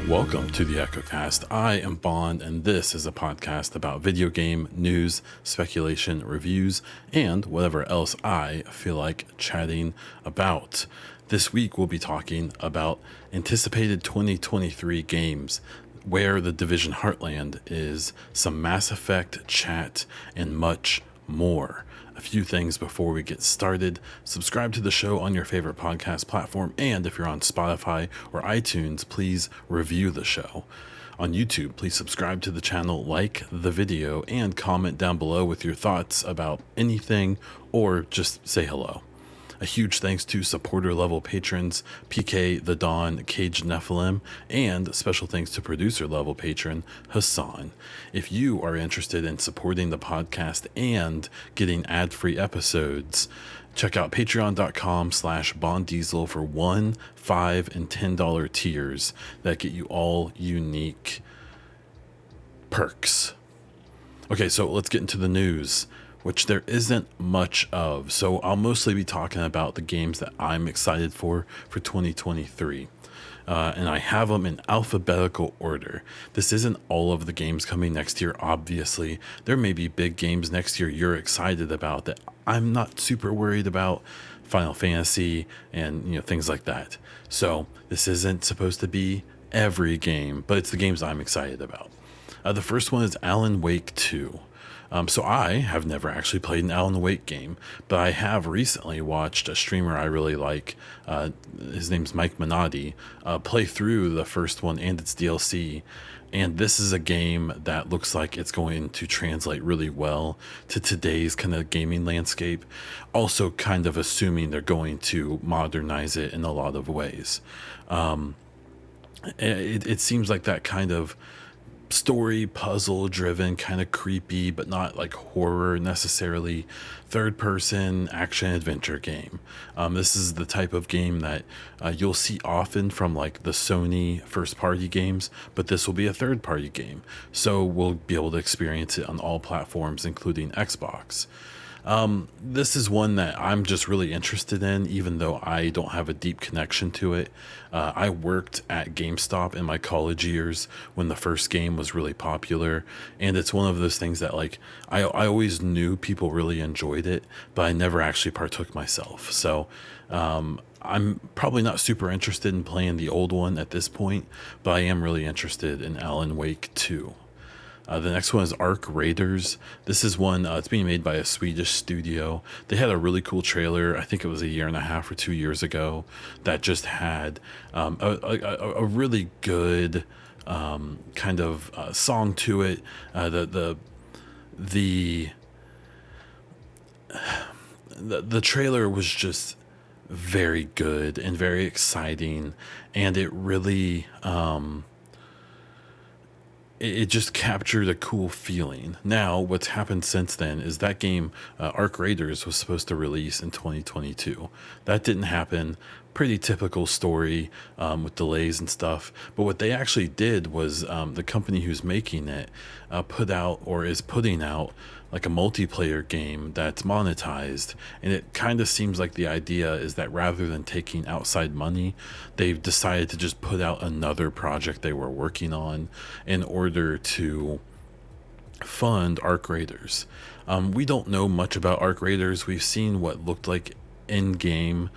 Welcome to the EchoCast. I am Bond, and this is a podcast about video game news, speculation, reviews, and whatever else I feel like chatting about. This week we'll be talking about anticipated 2023 games, where the Division Heartland is, some Mass Effect chat, and much more. A few things before we get started. Subscribe to the show on your favorite podcast platform, and if you're on Spotify or iTunes, please review the show. On YouTube, please subscribe to the channel, like the video, and comment down below with your thoughts about anything, or just say hello. A huge thanks to supporter level patrons PK the Dawn, Cage Nephilim, and special thanks to producer level patron Hassan. If you are interested in supporting the podcast and getting ad-free episodes, check out patreon.com/bonddiesel for $1, $5, and $10 tiers that get you all unique perks. Okay, so let's get into the news, which there isn't much of. So I'll mostly be talking about the games that I'm excited for 2023. And I have them in alphabetical order. This isn't all of the games coming next year, obviously. There may be big games next year you're excited about that I'm not super worried about. Final Fantasy and things like that. So this isn't supposed to be every game, but it's the games I'm excited about. The first one is Alan Wake 2. So I have never actually played an Alan Wake game, but I have recently watched a streamer I really like, his name's Mike Minotti, play through the first one and its DLC. And this is a game that looks like it's going to translate really well to today's kind of gaming landscape. Also kind of assuming they're going to modernize it in a lot of ways. It seems like that kind of story puzzle driven, kind of creepy but not like horror necessarily, third person action adventure game. This is the type of game that you'll see often from like the Sony first party games, but this will be a third party game, so we'll be able to experience it on all platforms including Xbox. This is one that I'm just really interested in, even though I don't have a deep connection to it. I worked at GameStop in my college years when the first game was really popular, and it's one of those things that like I always knew people really enjoyed it, but I never actually partook myself. So I'm probably not super interested in playing the old one at this point, but I am really interested in Alan Wake 2. The next one is Arc Raiders. This is one, it's being made by a Swedish studio. They had a really cool trailer, I think it was a year and a half or 2 years ago, that just had a really good kind of song to it. The trailer was just very good and very exciting, and it really it just captured a cool feeling. Now, what's happened since then is that game, Arc Raiders, was supposed to release in 2022. That didn't happen. Pretty typical story with delays and stuff. But what they actually did was the company who's making it put out, or is putting out, like a multiplayer game that's monetized. And it kind of seems like the idea is that rather than taking outside money, they've decided to just put out another project they were working on in order to fund Arc Raiders. We don't know much about Arc Raiders. We've seen what looked like in-game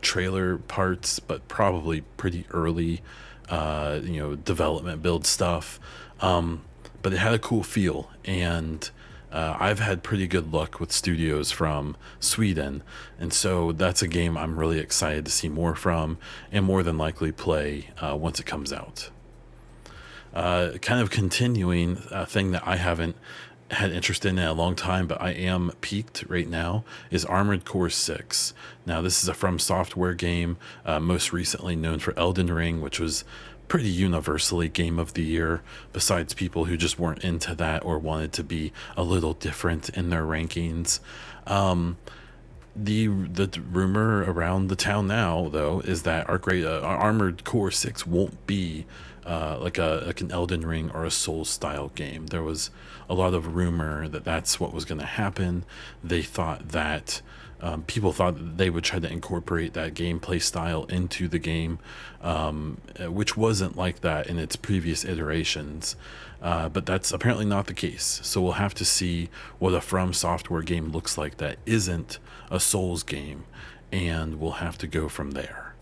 trailer parts, but probably pretty early development build stuff. But it had a cool feel, and I've had pretty good luck with studios from Sweden, and so that's a game I'm really excited to see more from, and more than likely play once it comes out. Kind of continuing a thing that I haven't had interest in a long time, but I am peaked right now, is Armored Core 6. Now, this is a From Software game, most recently known for Elden Ring, which was pretty universally Game of the Year, besides people who just weren't into that or wanted to be a little different in their rankings. The rumor around the town now, though, is that Armored Core 6 won't be like an Elden Ring or a Souls style game. There was a lot of rumor that that's what was going to happen. They thought that people thought that they would try to incorporate that gameplay style into the game, which wasn't like that in its previous iterations. But that's apparently not the case. So we'll have to see what a From Software game looks like that isn't a Souls game, and we'll have to go from there.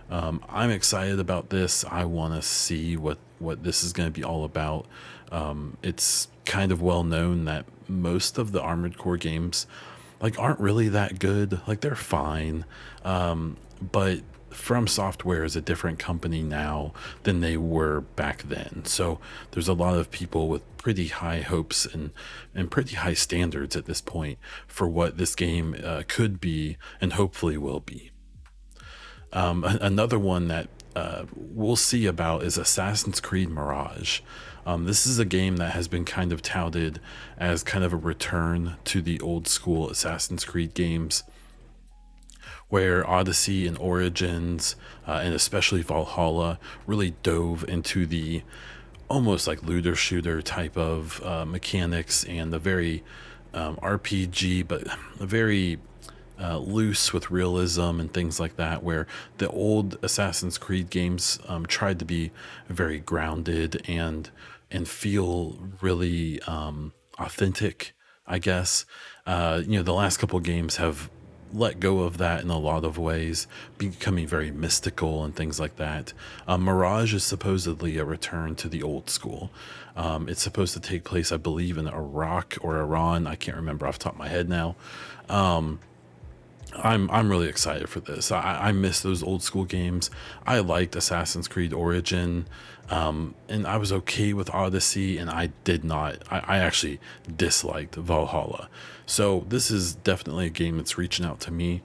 I'm excited about this. I want to see what this is going to be all about. It's kind of well known that most of the Armored Core games like aren't really that good. Like they're fine, but From Software is a different company now than they were back then. So there's a lot of people with pretty high hopes and pretty high standards at this point for what this game could be and hopefully will be. Another one that we'll see about is Assassin's Creed Mirage. This is a game that has been kind of touted as kind of a return to the old school Assassin's Creed games, where Odyssey and Origins, and especially Valhalla, really dove into the almost like looter shooter type of mechanics and the very RPG, but very loose with realism and things like that, where the old Assassin's Creed games tried to be very grounded and feel really authentic, I guess. The last couple games have let go of that in a lot of ways, becoming very mystical and things like that. Mirage is supposedly a return to the old school. It's supposed to take place, I believe, in Iraq or Iran. I can't remember off the top of my head now. I'm really excited for this. I miss those old school games. I liked Assassin's Creed Origin, and I was okay with Odyssey, and I did not. I actually disliked Valhalla. So this is definitely a game that's reaching out to me.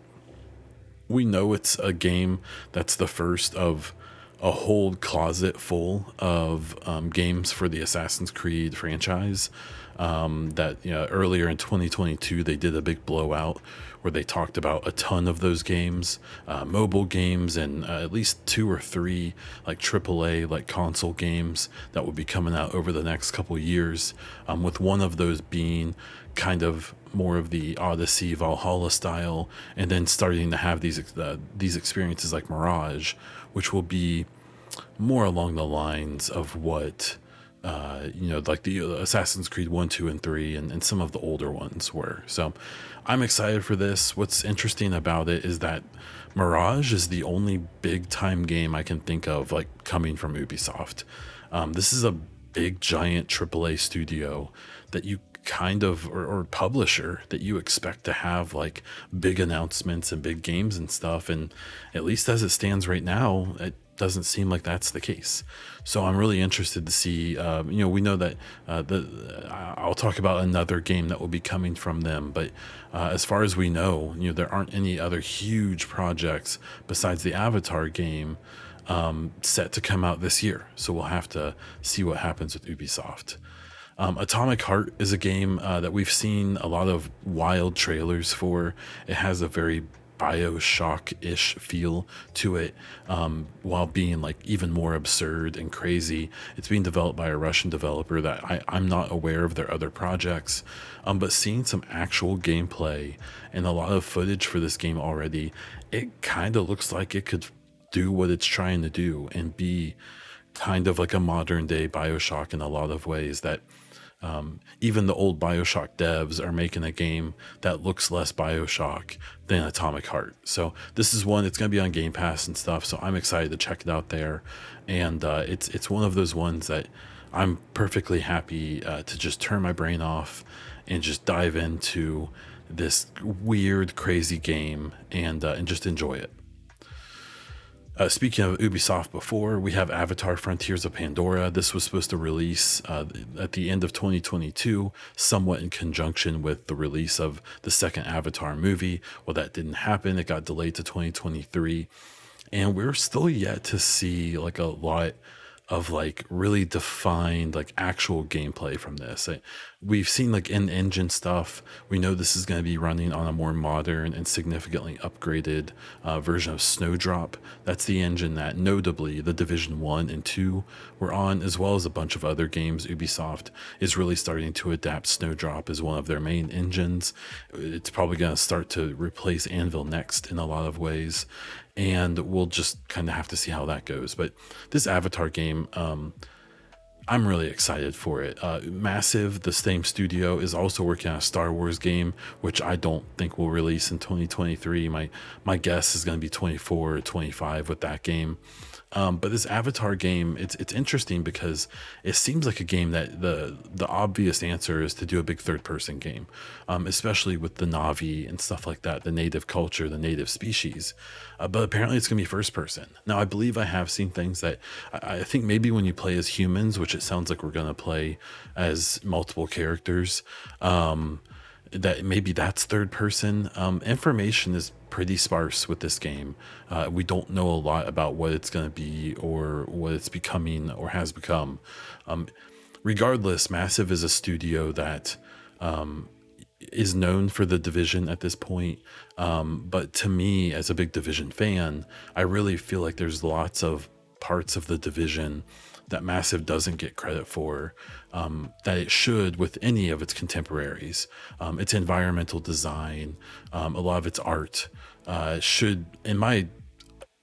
We know it's a game that's the first of a whole closet full of games for the Assassin's Creed franchise. That earlier in 2022 they did a big blowout where they talked about a ton of those games, mobile games, and at least 2 or 3 like AAA like console games that will be coming out over the next couple years. With one of those being kind of more of the Odyssey Valhalla style, and then starting to have these experiences like Mirage, which will be more along the lines of what like the Assassin's Creed 1, 2, and 3, and some of the older ones were. So I'm excited for this. What's interesting about it is that Mirage is the only big time game I can think of like coming from Ubisoft. This is a big giant AAA studio that you kind of or publisher that you expect to have like big announcements and big games and stuff, and at least as it stands right now, it doesn't seem like that's the case. So I'm really interested to see. We know that I'll talk about another game that will be coming from them, but as far as we know, there aren't any other huge projects besides the Avatar game set to come out this year. So we'll have to see what happens with Ubisoft. Atomic Heart is a game that we've seen a lot of wild trailers for. It has a very Bioshock-ish feel to it, while being like even more absurd and crazy. It's being developed by a Russian developer that I'm not aware of their other projects, but seeing some actual gameplay and a lot of footage for this game already, it kind of looks like it could do what it's trying to do and be kind of like a modern day Bioshock in a lot of ways. That even the old Bioshock devs are making a game that looks less Bioshock than Atomic Heart. So this is one, it's going to be on Game Pass and stuff, so I'm excited to check it out there. And it's one of those ones that I'm perfectly happy to just turn my brain off and just dive into this weird, crazy game and just enjoy it. Speaking of Ubisoft before, we have Avatar Frontiers of Pandora. This was supposed to release at the end of 2022, somewhat in conjunction with the release of the second Avatar movie. Well, that didn't happen. It got delayed to 2023. And we're still yet to see like a lot of like really defined like actual gameplay from this. We've seen like in-engine stuff. We know this is going to be running on a more modern and significantly upgraded version of Snowdrop. That's the engine that notably the Division 1 and 2 were on, as well as a bunch of other games. Ubisoft is really starting to adapt Snowdrop as one of their main engines. It's probably going to start to replace Anvil Next in a lot of ways, and we'll just kind of have to see how that goes. But this Avatar game, I'm really excited for it. Massive, the same studio, is also working on a Star Wars game, which I don't think will release in 2023. My guess is going to be 24 or 25 with that game. But this Avatar game, it's interesting because it seems like a game that the obvious answer is to do a big third person game, especially with the Na'vi and stuff like that, the native culture, the native species. But apparently it's gonna be first person. Now I believe I have seen things that I think maybe when you play as humans, which it sounds like we're gonna play as multiple characters, that maybe that's third person. Information is pretty sparse with this game. We don't know a lot about what it's going to be or what it's becoming or has become. Regardless, Massive is a studio that is known for the Division at this point. But to me, as a big Division fan, I really feel like there's lots of parts of the Division that Massive doesn't get credit for, that it should with any of its contemporaries. Its environmental design, a lot of its art, should, in my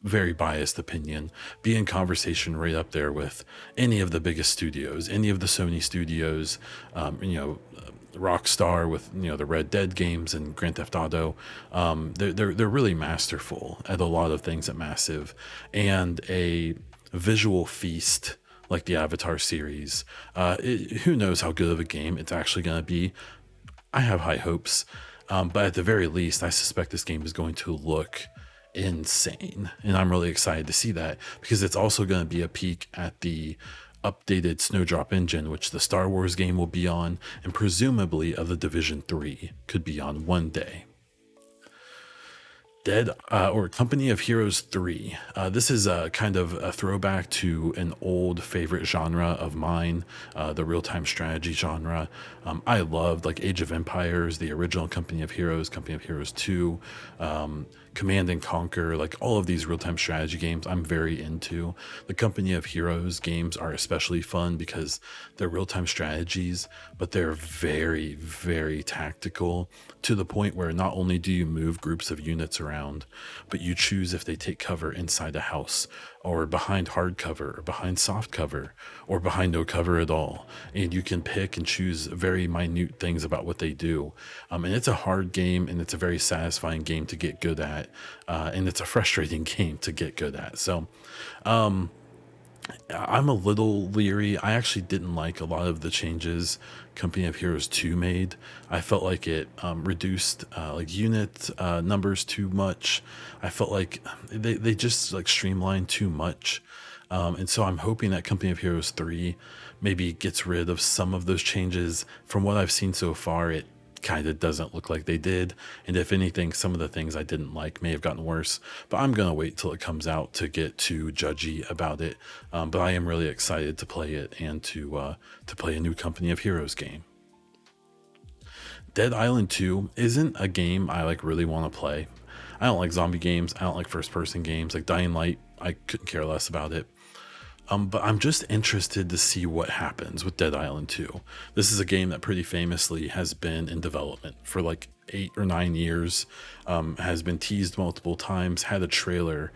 very biased opinion, be in conversation right up there with any of the biggest studios, any of the Sony studios, Rockstar with the Red Dead games and Grand Theft Auto. They're really masterful at a lot of things at Massive, and a visual feast like the Avatar series. Who knows how good of a game it's actually going to be? I have high hopes, but at the very least, I suspect this game is going to look insane, and I'm really excited to see that because it's also going to be a peek at the updated Snowdrop engine, which the Star Wars game will be on, and presumably of the Division 3 could be on one day. Company of Heroes 3. This is a kind of a throwback to an old favorite genre of mine, the real-time strategy genre. I loved like Age of Empires, the original Company of Heroes 2, Command and Conquer, like all of these real-time strategy games I'm very into. The Company of Heroes games are especially fun because they're real-time strategies, but they're very, very tactical, to the point where not only do you move groups of units around, but you choose if they take cover inside a house or behind hard cover or behind soft cover or behind no cover at all. And you can pick and choose very minute things about what they do. And it's a hard game, and it's a very satisfying game to get good at. And it's a frustrating game to get good at. So I'm a little leery. I actually didn't like a lot of the changes Company of Heroes 2 made. I felt like it reduced like unit numbers too much. I felt like they just like streamlined too much. And so I'm hoping that Company of Heroes 3 maybe gets rid of some of those changes. From what I've seen so far, it kind of doesn't look like they did, and if anything, some of the things I didn't like may have gotten worse. But I'm gonna wait till it comes out to get too judgy about it. But I am really excited to play it and to play a new Company of Heroes game. Dead Island 2 isn't a game I like really want to play. I don't like zombie games. I don't like first person games. Like Dying Light, I couldn't care less about it. But I'm just interested to see what happens with Dead Island 2. This is a game that pretty famously has been in development for like 8 or 9 years, has been teased multiple times, had a trailer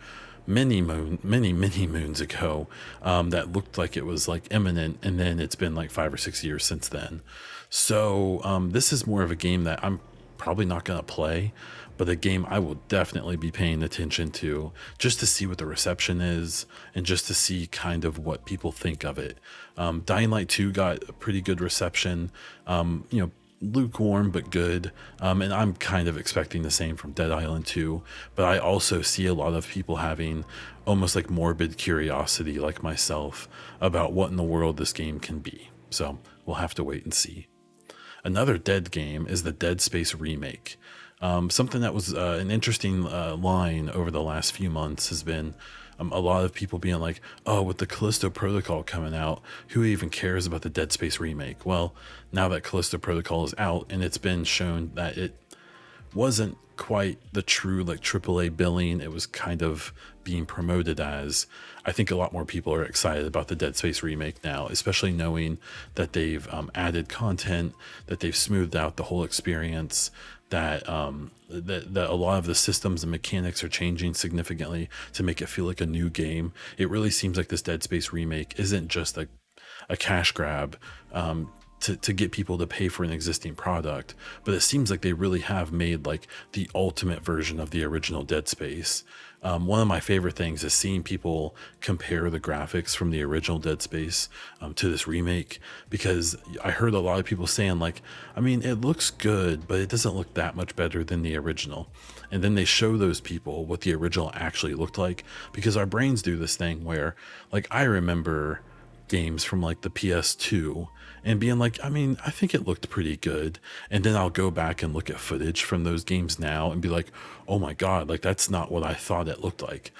many moons ago that looked like it was like imminent, and then it's been like 5 or 6 years since then. So this is more of a game that I'm probably not going to play, but a game I will definitely be paying attention to just to see what the reception is and just to see kind of what people think of it. Dying Light 2 got a pretty good reception, lukewarm but good, and I'm kind of expecting the same from Dead Island 2, but I also see a lot of people having almost like morbid curiosity like myself about what in the world this game can be. So we'll have to wait and see. Another Dead game is the Dead Space remake. Something that was an interesting line over the last few months has been A lot of people being like, oh, with the Callisto Protocol coming out, who even cares about the Dead Space remake? Well, now that Callisto Protocol is out and it's been shown that it wasn't quite the true like AAA billing it was kind of being promoted as. I think a lot more people are excited about the Dead Space remake now, especially knowing that they've added content, that they've smoothed out the whole experience, that a lot of the systems and mechanics are changing significantly to make it feel like a new game. It really seems like this Dead Space remake isn't just a cash grab to get people to pay for an existing product, but it seems like they really have made like the ultimate version of the original Dead Space. One of my favorite things is seeing people compare the graphics from the original Dead Space to this remake, because I heard a lot of people saying like, I mean, it looks good, but it doesn't look that much better than the original. And then they show those people what the original actually looked like, because our brains do this thing where like I remember games from like the PS2 and being like, I mean, I think it looked pretty good. And then I'll go back and look at footage from those games now and be like, oh my God, like that's not what I thought it looked like.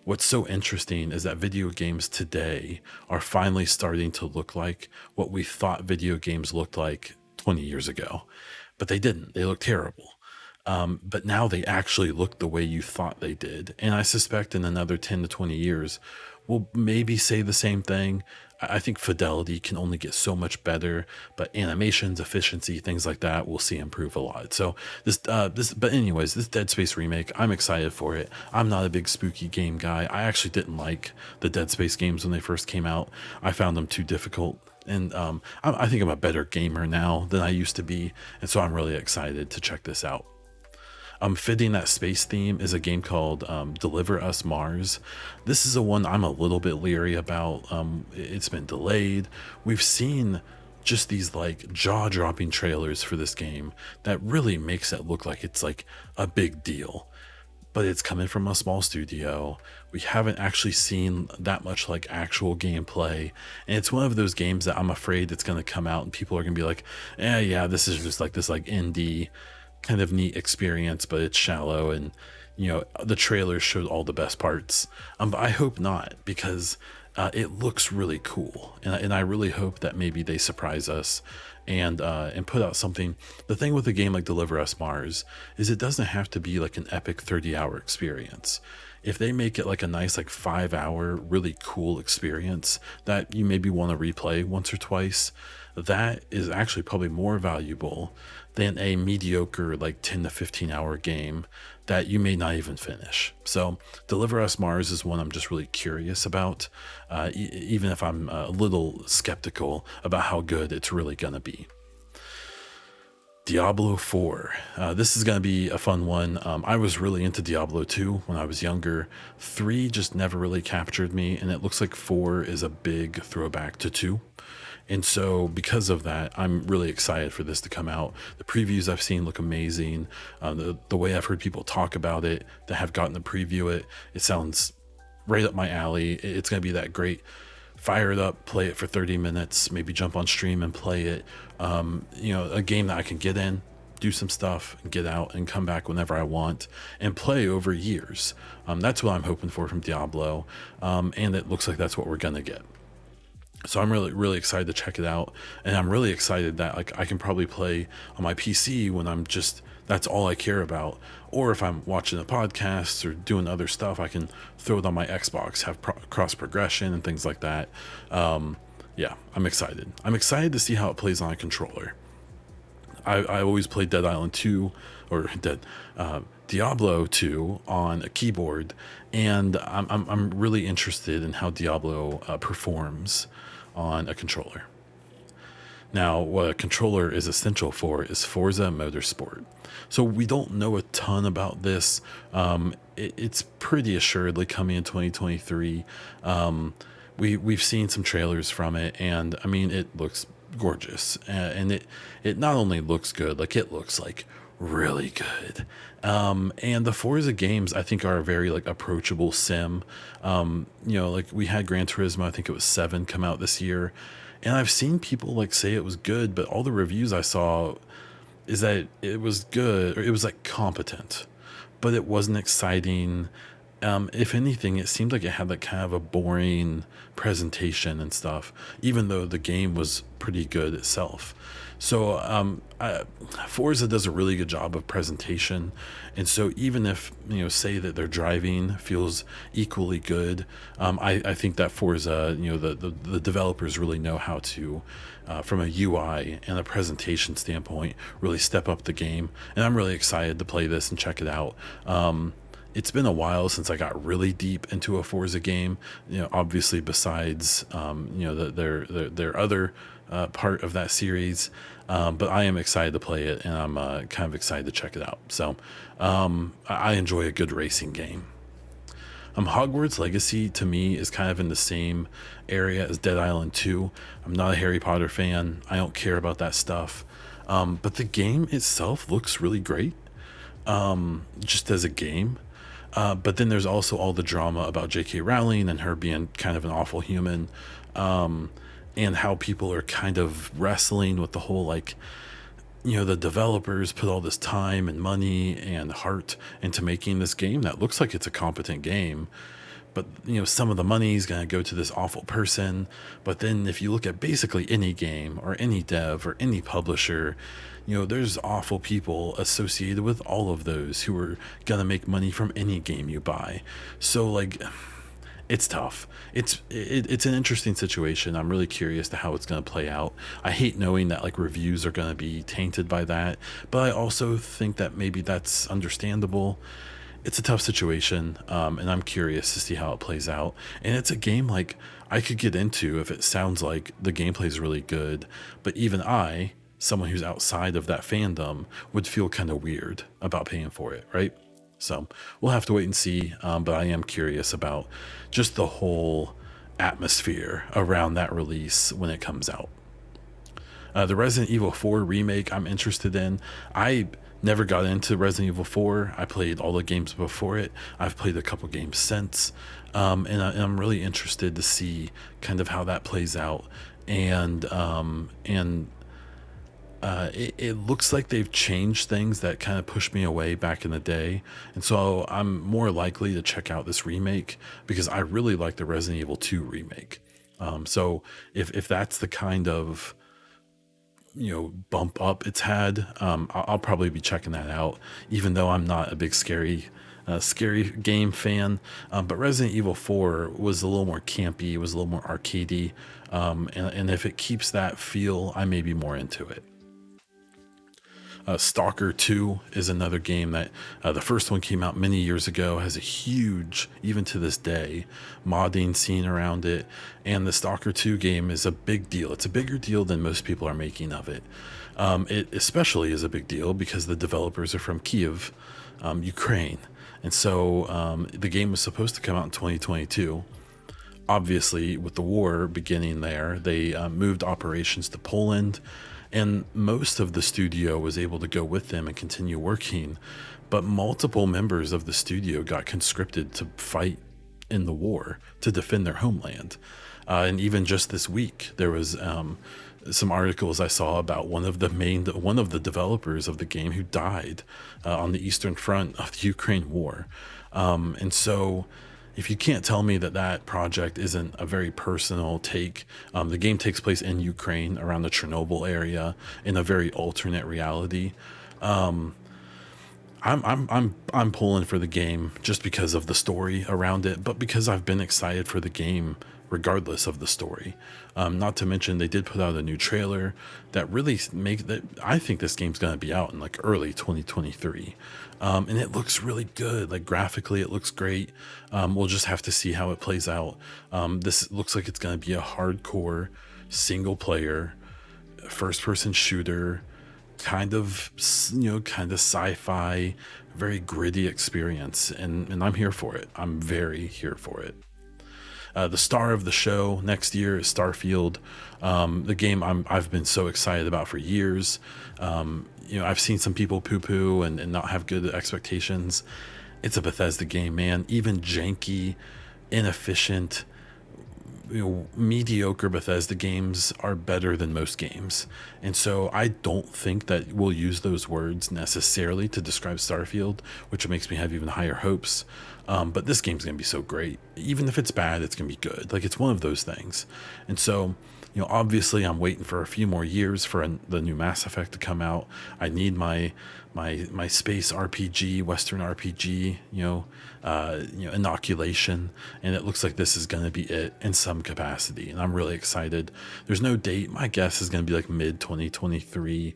What's so interesting is that video games today are finally starting to look like what we thought video games looked like 20 years ago, but they didn't. They look terrible. But now they actually look the way you thought they did. And I suspect in another 10 to 20 years, we'll maybe say the same thing. I think fidelity can only get so much better, but animations, efficiency, things like that, we'll see improve a lot. So but anyways, this Dead Space remake, I'm excited for it. I'm not a big spooky game guy. I actually didn't like the Dead Space games when they first came out. I found them too difficult. And I think I'm a better gamer now than I used to be. And so I'm really excited to check this out. Fitting that space theme is a game called Deliver Us Mars. This is a one I'm a little bit leery about. It's been delayed. We've seen just these like jaw-dropping trailers for this game that really makes it look like it's like a big deal. But it's coming from a small studio. We haven't actually seen that much like actual gameplay. And it's one of those games that I'm afraid it's going to come out and people are going to be like, yeah, this is just like this like indie kind of neat experience, but it's shallow, and you know the trailers showed all the best parts. But I hope not, because it looks really cool, and I really hope that maybe they surprise us and put out something. The thing with a game like Deliver Us Mars is it doesn't have to be like an epic 30-hour experience. If they make it like a nice like 5-hour really cool experience that you maybe want to replay once or twice, that is actually probably more valuable than a mediocre like 10 to 15 hour game that you may not even finish. So Deliver Us Mars is one I'm just really curious about, even if I'm a little skeptical about how good it's really gonna be. Diablo 4. This is going to be a fun one. I was really into Diablo 2 when I was younger. 3 just never really captured me, and it looks like 4 is a big throwback to 2. And so because of that, I'm really excited for this to come out. The previews I've seen look amazing. The way I've heard people talk about it that have gotten to preview it, it sounds right up my alley. It's going to be that great. Fire it up, play it for 30 minutes, maybe jump on stream and play it. A game that I can get in, do some stuff, and get out and come back whenever I want and play over years. That's what I'm hoping for from Diablo. And it looks like that's what we're going to get. So I'm really, really excited to check it out. And I'm really excited that like I can probably play on my PC when that's all I care about. Or if I'm watching a podcast or doing other stuff, I can throw it on my Xbox, have cross progression and things like that. Yeah, I'm excited. I'm excited to see how it plays on a controller. I always played Dead Island 2 or Diablo 2 on a keyboard, and I'm really interested in how Diablo performs on a controller. Now, what a controller is essential for is Forza Motorsport. So we don't know a ton about this. It's pretty assuredly coming in 2023. We've seen some trailers from it, and I mean, it looks gorgeous. And it not only looks good, like it looks like really good. And the Forza games, I think, are a very like approachable sim. Like we had Gran Turismo, I think it was 7 come out this year. And I've seen people like say it was good, but all the reviews I saw is that it was good, or it was like competent, but it wasn't exciting. If anything, it seemed like it had like kind of a boring presentation and stuff, even though the game was pretty good itself. So Forza does a really good job of presentation, and so even if say that their driving feels equally good, I think that Forza, the developers really know how to, from a UI and a presentation standpoint, really step up the game, and I'm really excited to play this and check it out. It's been a while since I got really deep into a Forza game. Obviously besides their other part of that series, but I am excited to play it, and I'm kind of excited to check it out. So I enjoy a good racing game. Hogwarts Legacy to me is kind of in the same area as Dead Island 2. I'm not a Harry Potter fan. I don't care about that stuff. But the game itself looks really great, just as a game. But then there's also all the drama about J.K. Rowling and her being kind of an awful human, and how people are kind of wrestling with the whole, like, the developers put all this time and money and heart into making this game that looks like it's a competent game. But, some of the money is going to go to this awful person. But then if you look at basically any game or any dev or any publisher, there's awful people associated with all of those who are going to make money from any game you buy. So, like, it's tough. It's an interesting situation. I'm really curious to how it's going to play out. I hate knowing that like reviews are going to be tainted by that, but I also think that maybe that's understandable. It's a tough situation, and I'm curious to see how it plays out. And it's a game like I could get into if it sounds like the gameplay is really good, but even I, someone who's outside of that fandom, would feel kind of weird about paying for it, right? So we'll have to wait and see, but I am curious about just the whole atmosphere around that release when it comes out. The Resident Evil 4 remake I'm interested in. I never got into Resident Evil 4. I played all the games before it. I've played a couple games since, and I'm really interested to see kind of how that plays out. And it looks like they've changed things that kind of pushed me away back in the day. And so I'm more likely to check out this remake because I really like the Resident Evil 2 remake. So if that's the kind of, bump up it's had, I'll probably be checking that out, even though I'm not a big scary game fan. But Resident Evil 4 was a little more campy. It was a little more arcadey. And if it keeps that feel, I may be more into it. Stalker 2 is another game that the first one came out many years ago, has a huge, even to this day, modding scene around it. And the Stalker 2 game is a big deal. It's a bigger deal than most people are making of it. It especially is a big deal because the developers are from Kyiv, Ukraine. And so the game was supposed to come out in 2022. Obviously, with the war beginning there, they moved operations to Poland. And most of the studio was able to go with them and continue working, but multiple members of the studio got conscripted to fight in the war to defend their homeland. And even just this week, there was some articles I saw about one of the developers of the game who died on the Eastern Front of the Ukraine war. And so if you can't tell me that project isn't a very personal take, the game takes place in Ukraine around the Chernobyl area in a very alternate reality. I'm pulling for the game just because of the story around it, but because I've been excited for the game regardless of the story. Not to mention they did put out a new trailer that really I think this game's going to be out in like early 2023. And it looks really good. Like graphically, it looks great. We'll just have to see how it plays out. This looks like it's going to be a hardcore single player first person shooter, kind of sci-fi, very gritty experience. And I'm here for it. I'm very here for it. The star of the show next year is Starfield, the game I've been so excited about for years. I've seen some people poo-poo and not have good expectations. It's a Bethesda game, man. Even janky, inefficient, mediocre Bethesda games are better than most games. And so I don't think that we'll use those words necessarily to describe Starfield, which makes me have even higher hopes. But this game's going to be so great. Even if it's bad, it's going to be good. Like, it's one of those things. And so, obviously I'm waiting for a few more years for the new Mass Effect to come out. I need my space RPG, Western RPG, inoculation, and it looks like this is going to be it in some capacity, and I'm really excited. There's no date. My guess is going to be like mid 2023,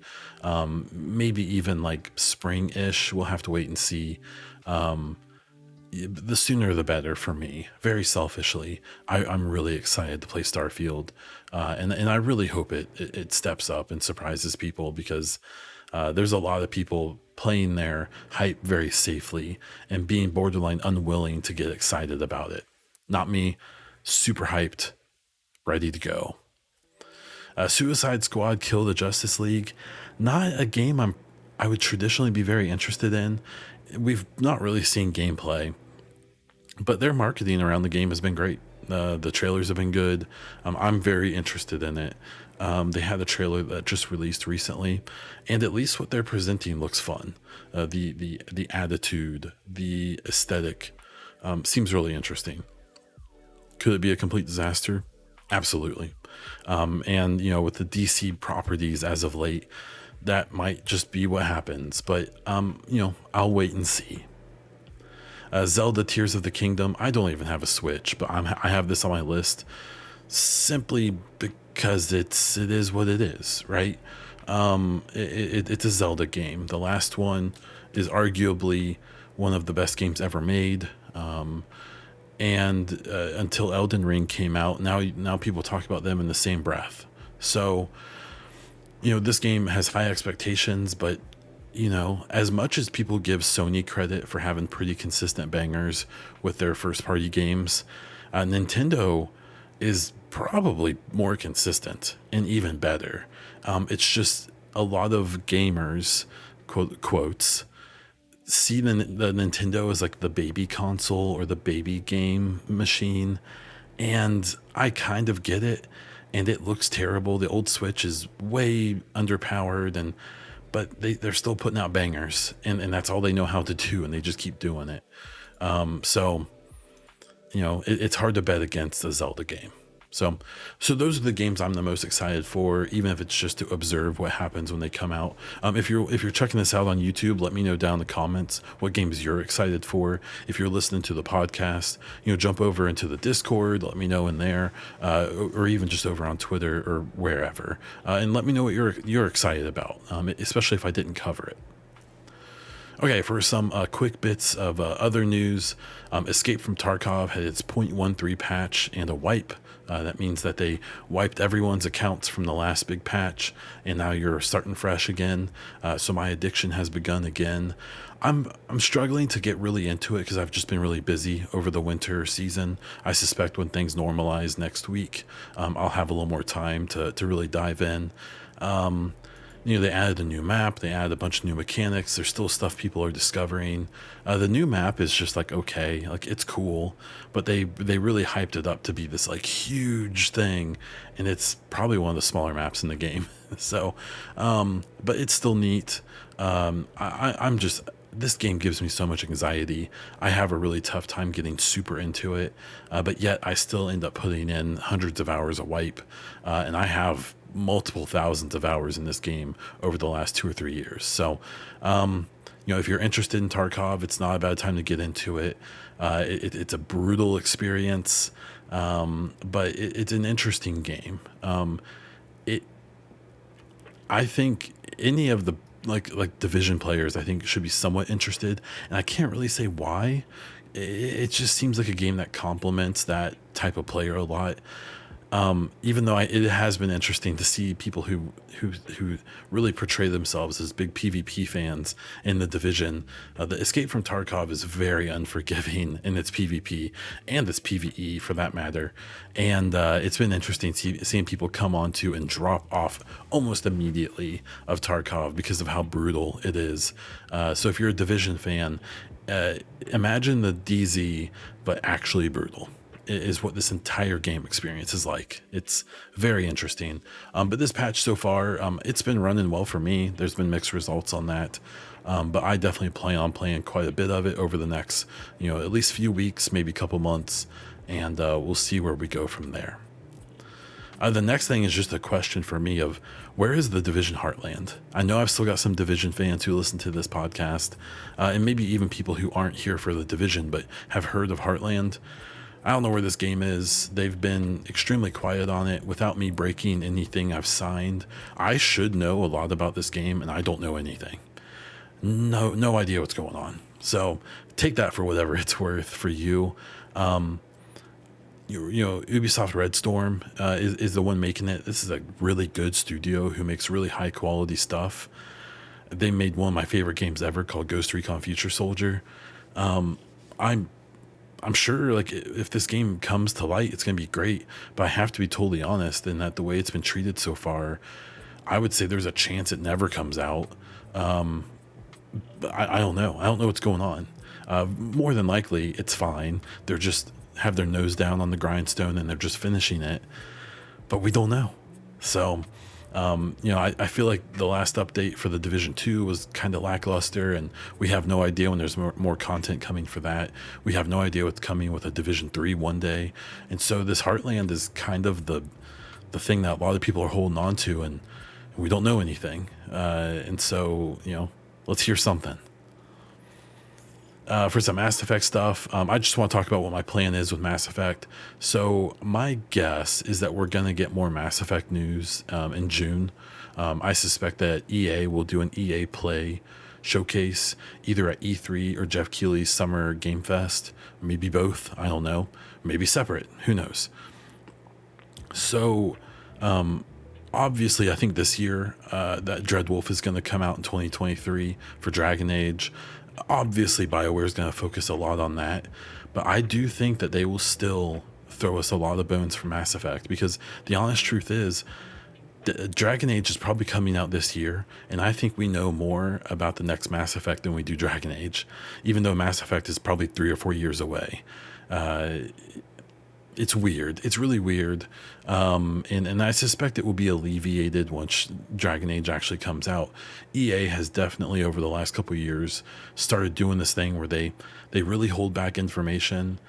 maybe even like spring-ish. We'll have to wait and see. The sooner the better for me. Very selfishly, I'm really excited to play Starfield, and I really hope it steps up and surprises people, because there's a lot of people playing their hype very safely and being borderline unwilling to get excited about it. Not me. Super hyped, ready to go. Suicide Squad: Kill the Justice League. Not a game I would traditionally be very interested in. We've not really seen gameplay, but their marketing around the game has been great. The trailers have been good. I'm very interested in it. They had a trailer that just released recently, and at least what they're presenting looks fun. The attitude, the aesthetic, seems really interesting. Could it be a complete disaster? Absolutely. And with the DC properties as of late, that might just be what happens. But I'll wait and see. Zelda Tears of the Kingdom. I don't even have a Switch, but I have this on my list simply because it is what it is, right? It's a Zelda game. The last one is arguably one of the best games ever made. And until Elden Ring came out, now people talk about them in the same breath. So, this game has high expectations, but as much as people give Sony credit for having pretty consistent bangers with their first party games, Nintendo is probably more consistent and even better. It's just a lot of gamers, quotes, see the Nintendo as like the baby console or the baby game machine. And I kind of get it. And it looks terrible. The old Switch is way underpowered, but they're still putting out bangers, and that's all they know how to do, and they just keep doing it. So it's hard to bet against a Zelda game. So those are the games I'm the most excited for, even if it's just to observe what happens when they come out. If you're checking this out on YouTube, let me know down in the comments what games you're excited for. If you're listening to the podcast, jump over into the Discord, let me know in there, or even just over on Twitter or wherever, and let me know what you're excited about, especially if I didn't cover it. Okay, for some quick bits of other news, Escape from Tarkov had its 0.13 patch and a wipe. That means that they wiped everyone's accounts from the last big patch, and now you're starting fresh again. So my addiction has begun again. I'm struggling to get really into it because I've just been really busy over the winter season. I suspect when things normalize next week, I'll have a little more time to really dive in. They added a new map. They added a bunch of new mechanics. There's still stuff people are discovering. The new map is just like, okay, like it's cool, but they really hyped it up to be this like huge thing, and it's probably one of the smaller maps in the game. So, but it's still neat. I'm just, this game gives me so much anxiety. I have a really tough time getting super into it, but yet I still end up putting in hundreds of hours a wipe, and I have multiple thousands of hours in this game over the last 2 or 3 years. So, if you're interested in Tarkov, it's not a bad time to get into it. It's a brutal experience, but it's an interesting game. I think any of the like Division players, I think, should be somewhat interested, and I can't really say why. It just seems like a game that complements that type of player a lot. Even though it has been interesting to see people who really portray themselves as big PvP fans in the Division. The Escape from Tarkov is very unforgiving in its PvP and its PvE for that matter, and it's been interesting seeing people come onto and drop off almost immediately of Tarkov because of how brutal it is. So if you're a Division fan, imagine the DZ but actually brutal. is what this entire game experience is like. It's very interesting. But this patch so far, it's been running well for me. There's been mixed results on that. But I definitely plan on playing quite a bit of it over the next, at least few weeks, maybe a couple months, and we'll see where we go from there. The next thing is just a question for me of where is the Division Heartland? I know I've still got some Division fans who listen to this podcast, and maybe even people who aren't here for the Division but have heard of Heartland. I don't know where this game is. They've been extremely quiet on it without me breaking anything I've signed. I should know a lot about this game, and I don't know anything. No idea what's going on. So take that for whatever it's worth for you. Ubisoft Red Storm is the one making it. This is a really good studio who makes really high quality stuff. They made one of my favorite games ever called Ghost Recon Future Soldier. I'm sure like if this game comes to light, it's going to be great, but I have to be totally honest in that the way it's been treated so far, I would say there's a chance it never comes out. But I don't know. I don't know what's going on. More than likely, it's fine. They're just have their nose down on the grindstone and they're just finishing it, but we don't know. So, I feel like the last update for the Division 2 was kind of lackluster, and we have no idea when there's more content coming for that. We have no idea what's coming with a Division 3 one day. And so this Heartland is kind of the thing that a lot of people are holding on to, and we don't know anything. And so, let's hear something. For some Mass Effect stuff, I just want to talk about what my plan is with Mass Effect. So my guess is that we're going to get more Mass Effect news in June. I suspect that EA will do an EA Play showcase either at E3 or Jeff Keighley's Summer Game Fest. Maybe both. I don't know. Maybe separate. Who knows? So obviously, I think this year that Dreadwolf is going to come out in 2023 for Dragon Age. Obviously, BioWare is going to focus a lot on that, but I do think that they will still throw us a lot of bones for Mass Effect, because the honest truth is Dragon Age is probably coming out this year, and I think we know more about the next Mass Effect than we do Dragon Age, even though Mass Effect is probably 3 or 4 years away. It's weird. It's really weird. And I suspect it will be alleviated once Dragon Age actually comes out. EA has definitely over the last couple of years started doing this thing where they really hold back information,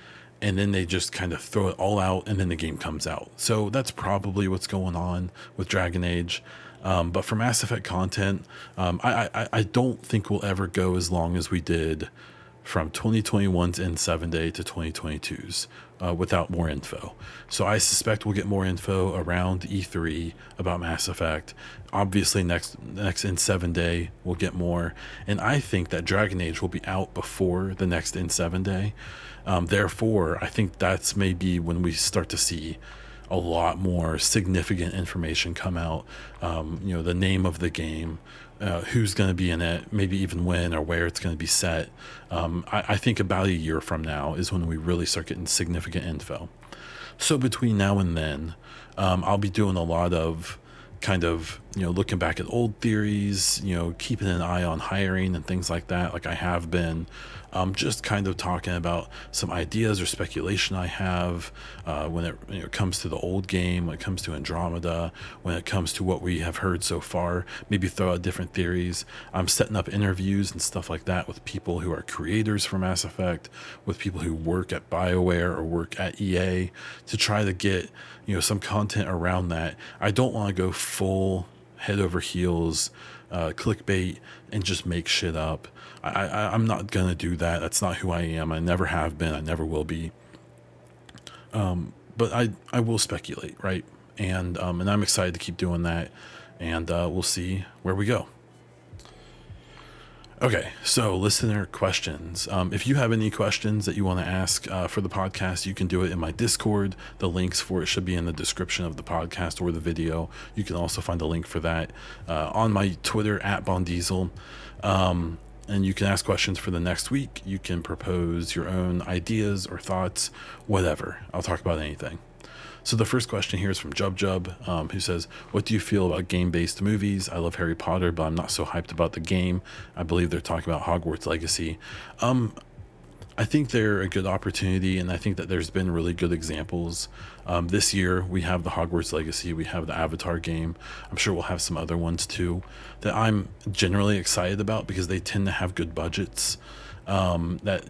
and then they just kind of throw it all out, and then the game comes out. So that's probably what's going on with Dragon Age. But for Mass Effect content, I don't think we'll ever go as long as we did from 2021's N7 Day to 2022's without more info. So I suspect we'll get more info around E3 about Mass Effect. Obviously, next N7 Day we'll get more, and I think that Dragon Age will be out before the next N7 Day. Therefore, I think that's maybe when we start to see a lot more significant information come out. The name of the game, who's going to be in it, maybe even when or where it's going to be set. I think about a year from now is when we really start getting significant info. So between now and then, I'll be doing a lot of kind of, looking back at old theories, keeping an eye on hiring and things like that, like I have been. Just kind of talking about some ideas or speculation I have when it comes to the old game, when it comes to Andromeda, when it comes to what we have heard so far, maybe throw out different theories. I'm setting up interviews and stuff like that with people who are creators for Mass Effect, with people who work at BioWare or work at EA, to try to get some content around that. I don't want to go full head over heels clickbait and just make shit up. I'm not gonna do that. That's not who I am. I never have been. I never will be. But I will speculate, right? And I'm excited to keep doing that. And we'll see where we go. Okay, so listener questions. If you have any questions that you want to ask for the podcast, you can do it in my Discord. The links for it should be in the description of the podcast or the video. You can also find a link for that on my Twitter at Bondiesel. And you can ask questions for the next week. You can propose your own ideas or thoughts, whatever. I'll talk about anything. So the first question here is from Jub, who says, what do you feel about game-based movies? I love Harry Potter, but I'm not so hyped about the game. I believe they're talking about Hogwarts Legacy. I I think they're a good opportunity, and I think that there's been really good examples. This year, we have the Hogwarts Legacy, we have the Avatar game. I'm sure we'll have some other ones too that I'm generally excited about because they tend to have good budgets. That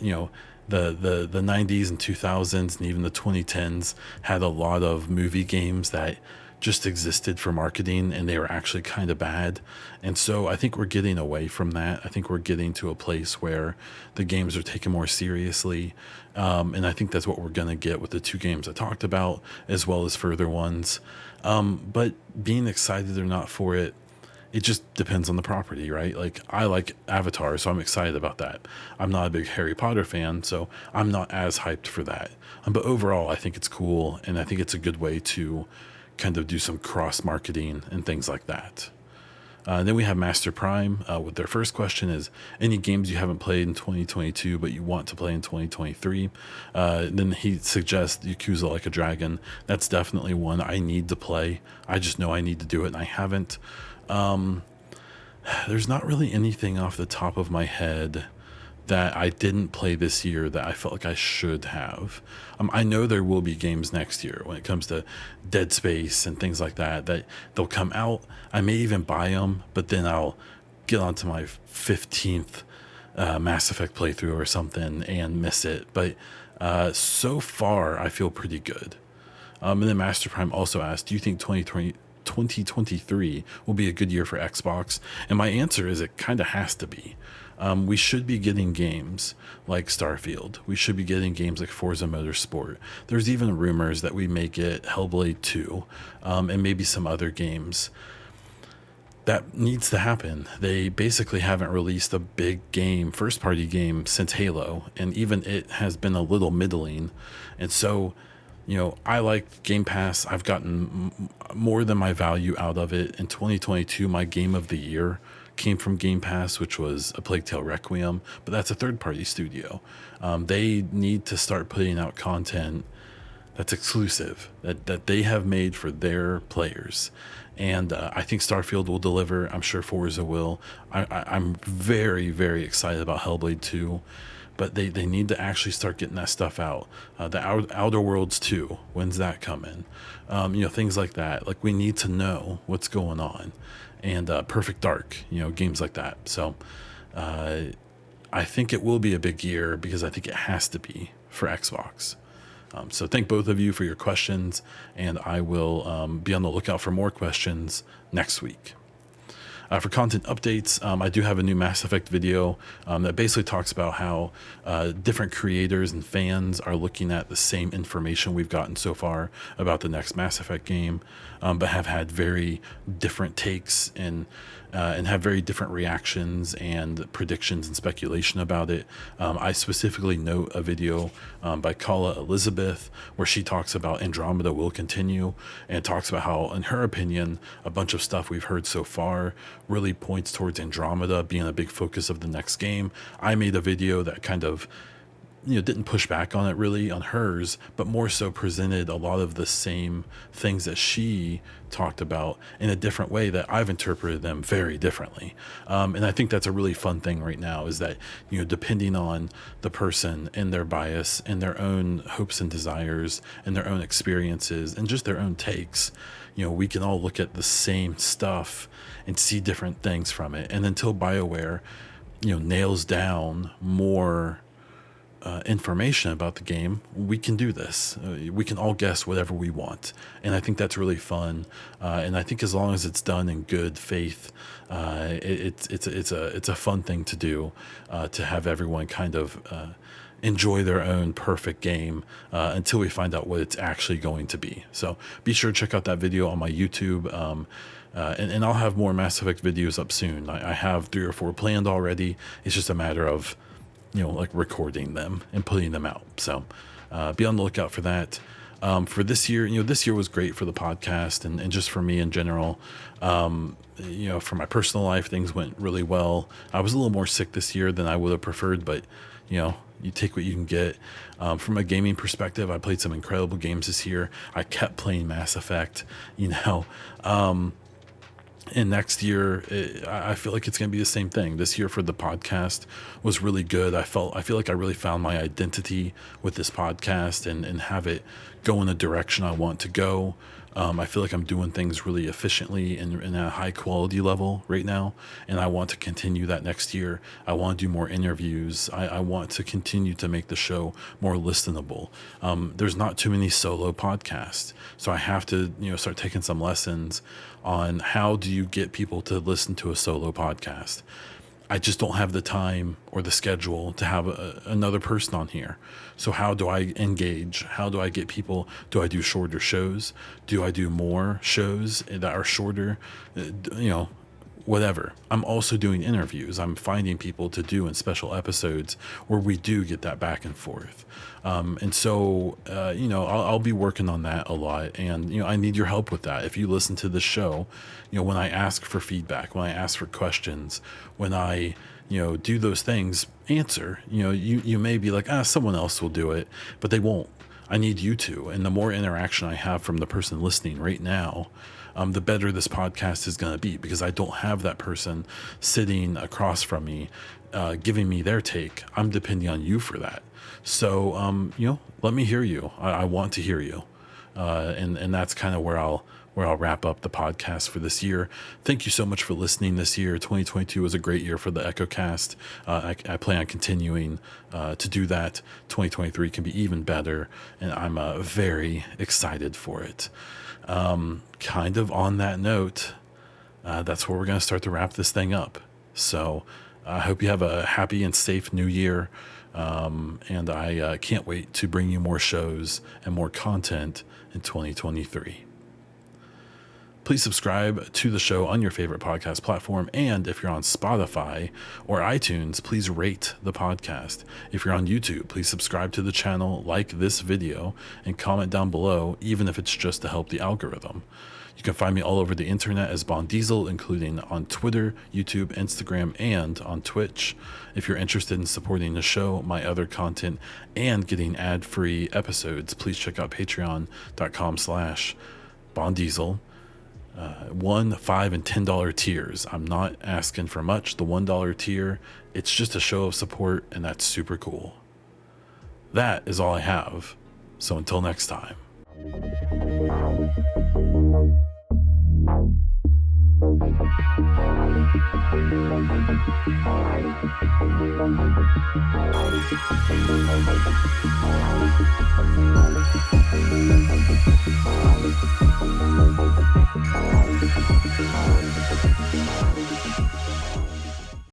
the 90s and 2000s and even the 2010s had a lot of movie games that just existed for marketing and they were actually kind of bad. And so I think we're getting away from that. I think we're getting to a place where the games are taken more seriously. And I think that's what we're going to get with the two games I talked about, as well as further ones. But being excited or not for it, it just depends on the property, right? Like I like Avatar, so I'm excited about that. I'm not a big Harry Potter fan, so I'm not as hyped for that. But overall, I think it's cool, and I think it's a good way to kind of do some cross marketing and things like that. Then we have Master Prime with their first question is any games you haven't played in 2022 but you want to play in 2023. Then he suggests Yakuza Like a Dragon. That's definitely one I need to play. I just know I need to do it and I haven't. There's not really anything off the top of my head that I didn't play this year that I felt like I should have. I know there will be games next year when it comes to Dead Space and things like that, that they'll come out. I may even buy them, but then I'll get onto my 15th Mass Effect playthrough or something and miss it. But so far, I feel pretty good. And then Master Prime also asked, do you think 2023 will be a good year for Xbox? And my answer is it kind of has to be. We should be getting games like Starfield. We should be getting games like Forza Motorsport. There's even rumors that we may get Hellblade 2 and maybe some other games. That needs to happen. They basically haven't released a big game, first-party game, since Halo, and even it has been a little middling. And so, I like Game Pass. I've gotten more than my value out of it. In 2022, my game of the year came from Game Pass, which was A Plague Tale Requiem, but that's a third-party studio. They need to start putting out content that's exclusive, that they have made for their players. And I think Starfield will deliver. I'm sure Forza will. I'm very, very excited about Hellblade 2. But they need to actually start getting that stuff out. The Outer Worlds 2, when's that coming? Things like that. Like, we need to know what's going on. And Perfect Dark, games like that. So I think it will be a big year because I think it has to be for Xbox. So thank both of you for your questions, and I will be on the lookout for more questions next week. For content updates, I do have a new Mass Effect video that basically talks about how different creators and fans are looking at the same information we've gotten so far about the next Mass Effect game, but have had very different takes and have very different reactions and predictions and speculation about it. I specifically note a video by Kala Elizabeth where she talks about Andromeda will continue and talks about how, in her opinion, a bunch of stuff we've heard so far really points towards Andromeda being a big focus of the next game. I made a video that kind of didn't push back on it really on hers, but more so presented a lot of the same things that she talked about in a different way that I've interpreted them very differently. And I think that's a really fun thing right now is that, depending on the person and their bias and their own hopes and desires and their own experiences and just their own takes, we can all look at the same stuff and see different things from it. And until BioWare, nails down more information about the game, we can do this. We can all guess whatever we want, and I think that's really fun. And I think as long as it's done in good faith, it's a fun thing to do. To have everyone kind of enjoy their own perfect game until we find out what it's actually going to be. So be sure to check out that video on my YouTube. And I'll have more Mass Effect videos up soon. I have 3 or 4 planned already. It's just a matter of recording them and putting them out. So be on the lookout for that. For this year, this year was great for the podcast and just for me in general. For my personal life, things went really well. I was a little more sick this year than I would have preferred, but you take what you can get. From a gaming perspective, I played some incredible games this year. I kept playing Mass Effect, And next year, I feel like it's going to be the same thing. This year for the podcast was really good. I feel like I really found my identity with this podcast and have it go in the direction I want to go. I feel like I'm doing things really efficiently and at a high quality level right now. And I want to continue that next year. I want to do more interviews. I want to continue to make the show more listenable. There's not too many solo podcasts. So I have to, start taking some lessons on how do you get people to listen to a solo podcast. I just don't have the time or the schedule to have another person on here. So how do I engage? How do I get people? Do I do shorter shows? Do I do more shows that are shorter? Whatever. I'm also doing interviews. I'm finding people to do in special episodes where we do get that back and forth. And so, I'll be working on that a lot. And, I need your help with that. If you listen to the show, when I ask for feedback, when I ask for questions, when I, do those things, answer, you may be like, someone else will do it, but they won't. I need you to. And the more interaction I have from the person listening right now, the better this podcast is going to be, because I don't have that person sitting across from me, giving me their take. I'm depending on you for that. So, let me hear you. I want to hear you. And that's kind of where I'll wrap up the podcast for this year. Thank you so much for listening this year. 2022 was a great year for the EchoCast. I plan on continuing to do that. 2023 can be even better, and I'm very excited for it. Kind of on that note, that's where we're going to start to wrap this thing up. So I hope you have a happy and safe new year. And I can't wait to bring you more shows and more content in 2023. Please subscribe to the show on your favorite podcast platform. And if you're on Spotify or iTunes, please rate the podcast. If you're on YouTube, please subscribe to the channel, like this video, and comment down below, even if it's just to help the algorithm. You can find me all over the internet as Bond Diesel, including on Twitter, YouTube, Instagram, and on Twitch. If you're interested in supporting the show, my other content, and getting ad-free episodes, please check out patreon.com/Bond Diesel. $1, $5, and $10 tiers. I'm not asking for much. The $1 tier, it's just a show of support, and that's super cool. That is all I have. So until next time.